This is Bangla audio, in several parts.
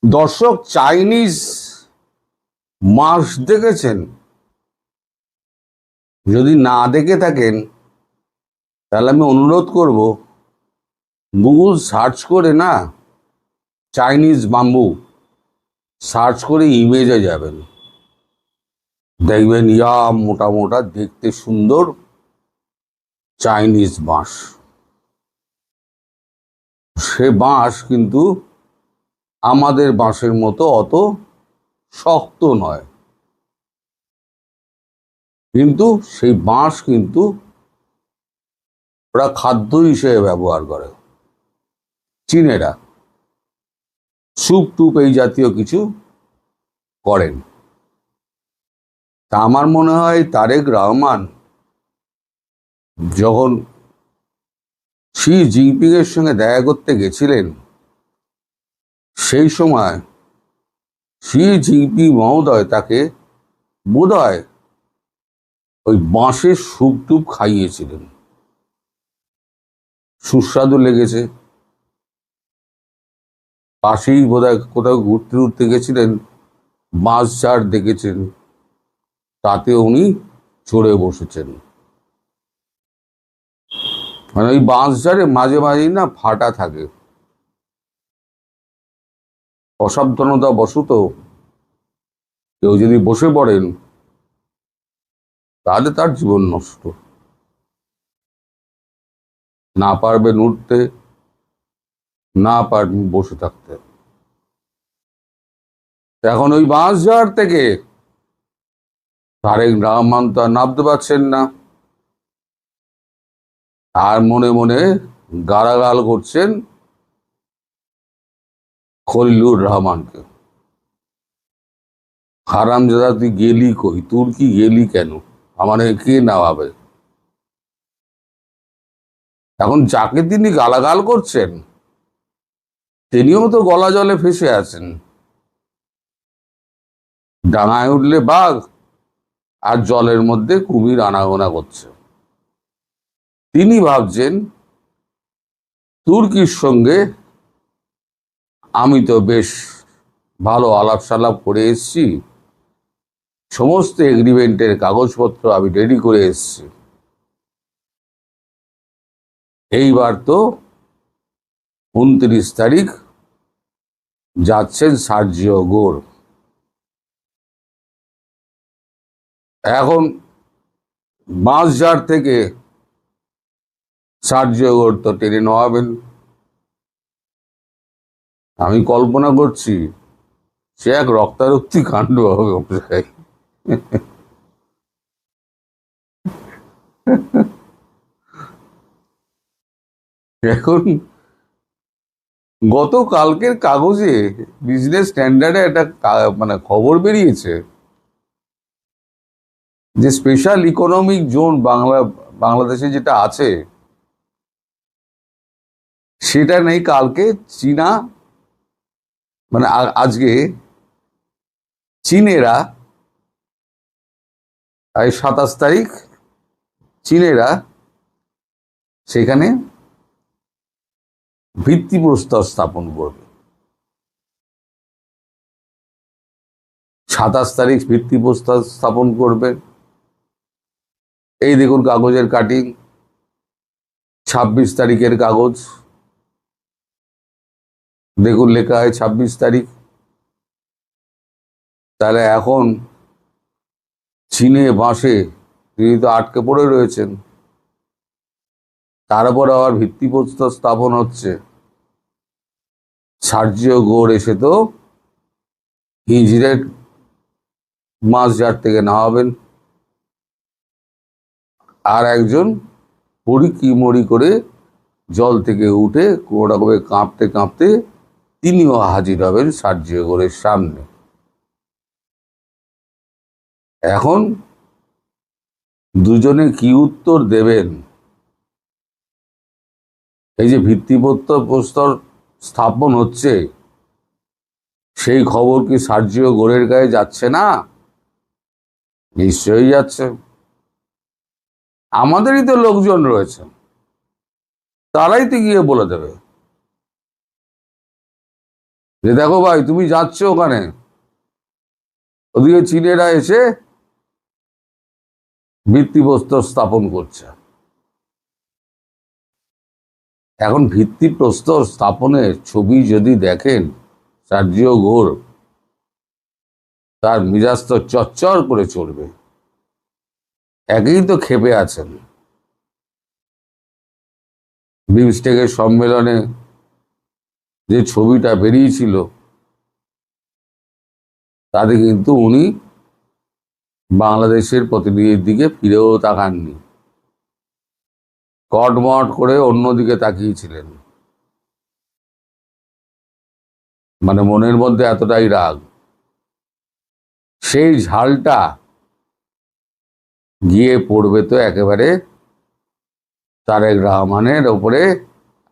দর্শক, চাইনিজ মাছ দেখেছেন? যদি না দেখে থাকেন তাহলে আমি অনুরোধ করব, গুগল সার্চ করে না চাইনিজ বাম্বু সার্চ করে ইমেজে যাবেন, দেখবেন ইয়া মোটা মোটা দেখতে সুন্দর চাইনিজ বাঁশ। সে বাঁশ কিন্তু আমাদের বাঁশের মতো অত শক্ত নয়, কিন্তু সেই বাঁশ কিন্তু ওরা খাদ্য হিসেবে ব্যবহার করে। চীনেরা স্যুপ টুপ এই জাতীয় কিছু করেন। তা আমার মনে হয় তারেক রহমান যখন শি জিনপিং এর সঙ্গে দেখা করতে গেছিলেন, সেই সময় শি জিনপিং মহোদয় তাকে বোধহয় ওই বাঁশের স্যুপ টুপ খাইয়েছিলেন। সুস্বাদু লেগেছে। পাশেই বোধহয় কোথাও ঘুরতে ঘুরতে গেছিলেন, বাঁশ ঝাড় দেখেছেন, তাতে উনি চড়ে বসেছেন। মানে ওই বাঁশ ঝাড়ে মাঝে মাঝেই না ফাটা থাকে। অসাবধানতা বশত কেউ যদি বসে পড়েন তাহলে তার জীবন নষ্ট। না পারবেন উঠতে, না পারবেন বসে থাকতে। এখন ওই বাঁশঝাড় থেকে তারেক রহমান তো আর নামতে পারছেন না, আর মনে মনে গালাগাল করছেন খলিলুর রহমানকে। হারামজাদা, তুই গেলি কই? তোর কি গেলি কেন? আমার কে নামাবে? এখন যাকে তিনি গালাগাল করছেন তিনিও তো গলা জলে ফেসে আছেন। ডাঙায় উঠলে বাঘ, আর জলের মধ্যে কুমির আনাগোনা করছে। তিনি ভাবছেন তুর্কির সঙ্গে আমি তো বেশ ভালো আলাপ সালাপ করে এসছি, সমস্ত এগ্রিমেন্টের কাগজপত্র আমি রেডি করে এসছি, এইবার তো 29 তারিখ যাচ্ছেন সার্জিও গোর। এখন বাঁশঝাড় থেকে সার্জিও গোর তো টেনে নেওয়াবেন। আমি কল্পনা করছি সে এক রক্তারক্তি কাণ্ড হবে। এখন গতকালকের কাগজে বিজনেস স্ট্যান্ডার্ডে একটা মানে খবর বেরিয়েছে যে স্পেশাল ইকোনমিক জোন বাংলাদেশে যেটা আছে সেটা নেই। কালকে চীনা মানে আজকে চীনেরা, 27 তারিখ চীনেরা সেখানে ভিত্তিপ্রস্তর স্থাপন করবে। 27 তারিখ ভিত্তিপ্রস্তর স্থাপন করবে। এই দেখুন কাগজের কাটিং, 26 তারিখের কাগজ, দেখুন লেখা হয় 26 তারিখ। তাহলে এখন চীনে বাঁশে তিনি তো আটকে পড়ে রয়েছেন, তার উপর আবার ভিত্তিপ্রস্তর স্থাপন হচ্ছে। সার্জিও গোর এসে তো হিজড়ের বাঁশঝাড় থেকে নামাবেন, আর একজন পড়ি কি মরি করে জল থেকে উঠে কোনো রকমে কাঁপতে কাঁপতে তিনিও হাজির হবেন সার্জিও গোরের সামনে। এখন দুজনে কি উত্তর দেবেন? এই যে ভিত্তিপ্রস্তর স্থাপন হচ্ছে, সেই খবর কি সার্জিও গোরের গায়ে যাচ্ছে না? নিশ্চয়ই যাচ্ছে। আমাদেরই তো লোকজন রয়েছে, তারাই তো গিয়ে বলে দেবে। যে দেখো ভাই তুমি যাচ্ছ ওখানে, ওদিকে চীনেরা এসে ভিত্তিপ্রস্তর স্থাপন করছে। এখন ভিত্তিপ্রস্তর স্থাপনের ছবি যদি দেখেন সার্জিও ঘোর, তার মিজাজ তো চচ্চর করে চলবে। একেই তো ক্ষেপে আছেন, বিমস্টেকের সম্মেলনে যে ছবিটা বেরিয়েছিল তাতে কিন্তু উনি বাংলাদেশের প্রতিনিধির দিকে ফিরেও তাকাননি, কটমট করে অন্যদিকে তাকিয়েছিলেন। মানে মনের মধ্যে এতটাই রাগ, সেই ঝালটা গিয়ে পড়বে তো একেবারে তারেক রহমানের ওপরে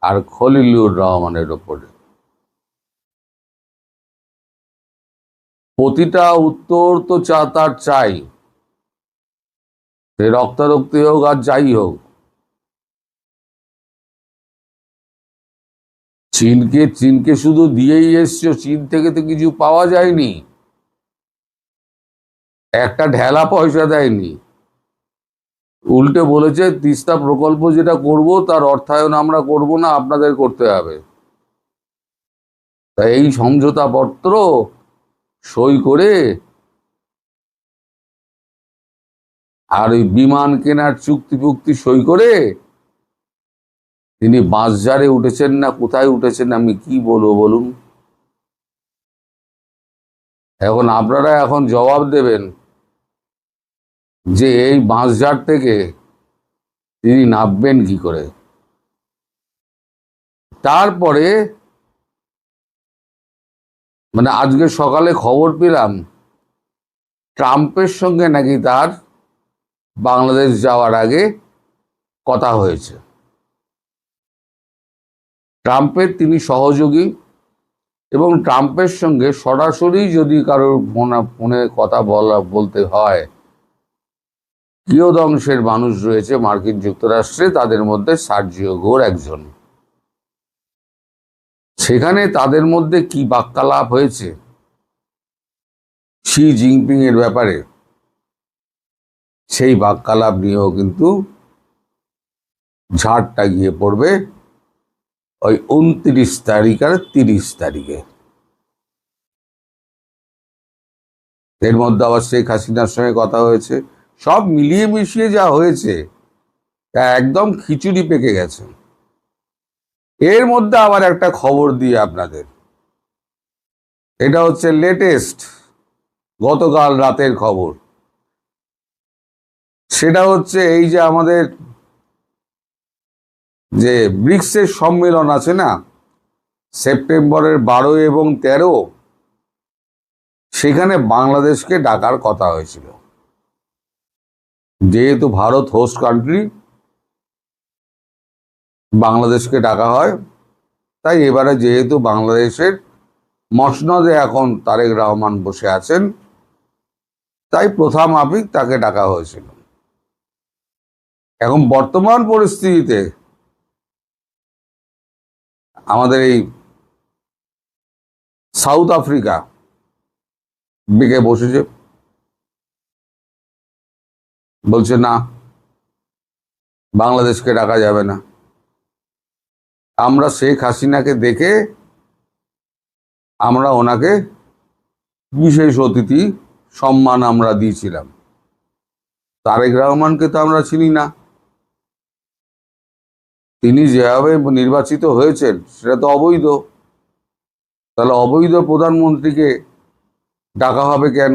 আর খলিলুর রহমানের ওপরে। প্রতিটা উত্তর তো তার চাই, সে রক্তারক্তি হোক আর যাই হোক। চীনকে শুধু দিয়েই এসছো, চীন থেকে তো কিছু পাওয়া যায়নি, একটা ঢেলা পয়সা দেয়নি। উল্টে বলেছে তিস্তা প্রকল্প যেটা করব তার অর্থায়ন আমরা করব না, আপনাদের করতে হবে। তাই এই সমঝোতা পত্র সই করে আর ওই বিমান কেনার চুক্তি সই করে তিনি বাঁশঝাড়ে উঠেছেন না কোথায় উঠেছেন, আমি কি বলবো বলুন। এখন আপনারা এখন জবাব দেবেন যে এই বাঁশঝাড় থেকে তিনি নামবেন কি করে। তারপরে মানে আজকে সকালে খবর পেলাম ট্রাম্পের সঙ্গে নাকি তার বাংলাদেশ যাওয়ার আগে কথা হয়েছে। ট্রাম্পের তিনি সহযোগী, এবং ট্রাম্পের সঙ্গে সরাসরি যদি কারোর ফোনে কথা বলতে হয়, কিয়দংশের মানুষ রয়েছে মার্কিন যুক্তরাষ্ট্রে, তাদের মধ্যে সার্জিও ঘোর একজন। সেখানে তাদের মধ্যে কি বাক্যালাপ হয়েছে শি জিনপিং এর ব্যাপারে, সেই বাক্যালাপ নিয়েও কিন্তু ঝাড়টা গিয়ে পড়বে ওই 29 তারিখ আর 30 তারিখে। এর মধ্যে আবার শেখ হাসিনার সঙ্গে কথা হয়েছে, সব মিলিয়ে মিশিয়ে যা হয়েছে তা একদম খিচুড়ি পেকে গেছে। এর মধ্যে আবার একটা খবর দিয়ে আপনাদের, এটা হচ্ছে লেটেস্ট গতকাল রাতের খবর। সেটা হচ্ছে এই যে আমাদের যে ব্রিক্সের সম্মেলন আছে না, সেপ্টেম্বরের 12 এবং 13, সেখানে বাংলাদেশকে ডাকার কথা হয়েছিল। যেহেতু ভারত হোস্ট কান্ট্রি, বাংলাদেশকে ডাকা হয়। তাই এবারে যেহেতু বাংলাদেশের মসনদে এখন তারেক রহমান বসে আছেন, তাই প্রথম মাফিক তাকে ডাকা হয়েছিল। এখন বর্তমান পরিস্থিতিতে আমাদের এই সাউথ আফ্রিকা বিকে বসেছে, বলছে না বাংলাদেশকে ডাকা যাবে না। আমরা শেখ হাসিনাকে দেখে আমরা ওনাকে বিশেষ অতিথি সম্মান আমরা দিয়েছিলাম, তারেক রহমানকে তো আমরা চিনি না। তিনি যেভাবে নির্বাচিত হয়েছেন সেটা তো অবৈধ, তাহলে অবৈধ প্রধানমন্ত্রীকে ডাকা হবে কেন?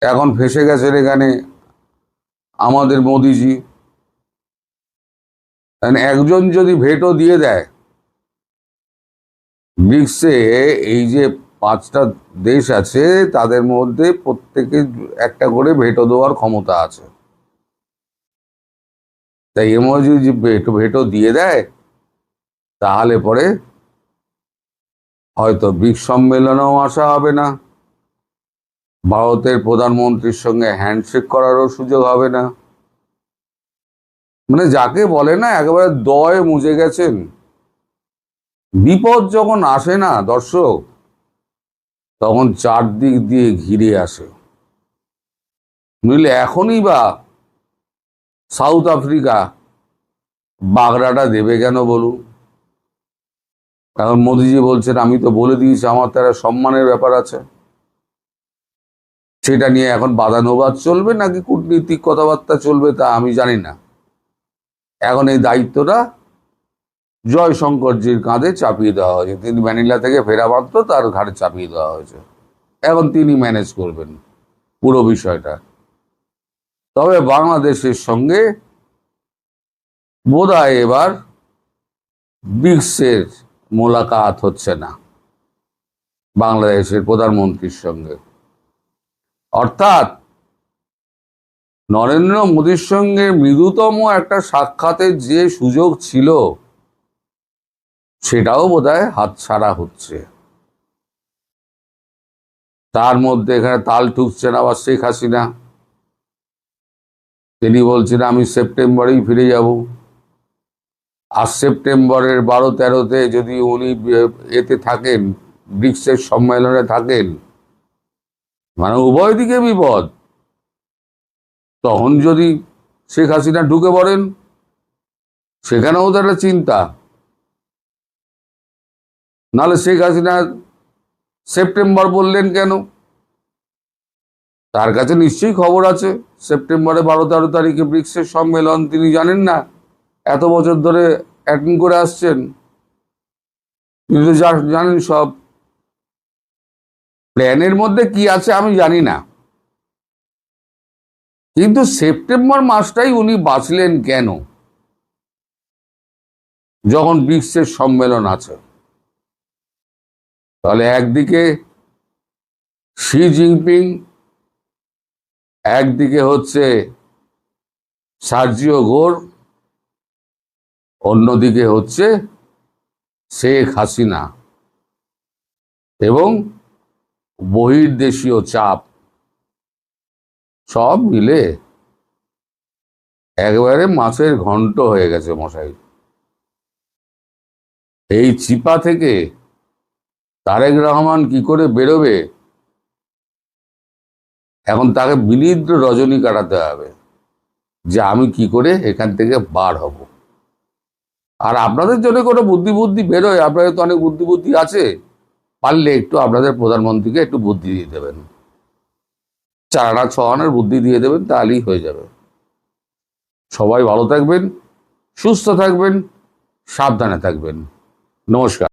এখন ফেসে গেছেন এখানে আমাদের মোদিজি। একজন যদি ভেটো দিয়ে দেয় ব্রিক্সে, এই যে 5টা দেশ আছে তাদের মধ্যে প্রত্যেকে একটা করে ভেটো দেওয়ার ক্ষমতা আছে। তাই এর মধ্যে যদি ভেটো দিয়ে দেয় তাহলে পরে হয়তো ব্রিক্স সম্মেলনেও আসা হবে না, ভারতের প্রধানমন্ত্রীর সঙ্গে হ্যান্ডশেক করারও সুযোগ হবে না। মানে যাকে বলে না একেবারে দয়ে মুজে গেছেন, বিপদ যখন আসে না দর্শক, তখন চারদিক দিয়ে ঘিরে আসে। বুঝলে, এখনই বা সাউথ আফ্রিকা বাগড়াটা দেবে কেন বলুন? এখন মোদিজি বলছেন আমি তো বলে দিয়েছি আমার তারা সম্মানের ব্যাপার আছে, সেটা নিয়ে এখন বাদানুবাদ চলবে নাকি কূটনীতিক কথাবার্তা চলবে তা আমি জানি না। এখন এই দায়িত্বটা জয়শঙ্করজির কাঁধে চাপিয়ে দেওয়া হয়েছে। তিনি ম্যানিলা থেকে ফেরা মাত্র তার ঘাড়ে চাপিয়ে দেওয়া হয়েছে। এখন তিনি ম্যানেজ করবেন পুরো বিষয়টা। তবে বাংলাদেশের সঙ্গে বোধহয় এবার ব্রিক্সের মোলাকাত হচ্ছে না বাংলাদেশের প্রধানমন্ত্রীর সঙ্গে। অর্থাৎ নরেন্দ্র মোদীর সঙ্গে মৃদুতম একটা সাক্ষাতের যে সুযোগ ছিল সেটাও বোধহয় হাতছাড়া হচ্ছে। তার মধ্যে এখানে তাল ঠুকছেন আবার শেখ হাসিনা। তিনি বলছেন আমি সেপ্টেম্বরেই ফিরে যাব। আর সেপ্টেম্বরের 12-13-তে যদি উনি এতে থাকেন, ব্রিক্সের সম্মেলনে থাকেন, মানে উভয় দিকে বিপদ। তখন যদি শেখ হাসিনা ঢুকে পড়েন, সেখানেও তো একটা চিন্তা। নাহলে শেখ হাসিনা সেপ্টেম্বর বললেন কেন? তার কাছে নিশ্চয়ই খবর আছে সেপ্টেম্বরে 12-13 তারিখে ব্রিক্সের সম্মেলন। তিনি জানেন না? এত বছর ধরে অ্যাটেন্ড করে আসছেন, তিনি তো জানেন সব। প্ল্যানের মধ্যে কি আছে আমি জানি না, কিন্তু সেপ্টেম্বর মাসটাই উনি বাঁচলেন কেন যখন ব্রিক্সের সম্মেলন আছে? তাহলে একদিকে শি জিনপিং, একদিকে হচ্ছে সার্জিও গোর, অন্যদিকে হচ্ছে শেখ হাসিনা, এবং বহির্দেশীয় চাপ, সব মিলে একেবারে মাছের ঘন্ট হয়ে গেছে মশাই। এই চিপা থেকে তারেক রহমান কি করে বেরোবে, এখন তাকে বিনিদ্র রজনী কাটাতে হবে যে আমি কি করে এখান থেকে বার হব। আর আপনাদের জন্য কোনো বুদ্ধি বেরোয়, আপনাদের তো অনেক বুদ্ধি আছে, পারলে একটু আপনাদের প্রধানমন্ত্রীকে একটু বুদ্ধি দিয়ে দেবেন, 4 আনা 6 আনার বুদ্ধি দিয়ে দেবেন, তাহলেই হয়ে যাবে। সবাই ভালো থাকবেন, সুস্থ থাকবেন, সাবধানে থাকবেন। নমস্কার।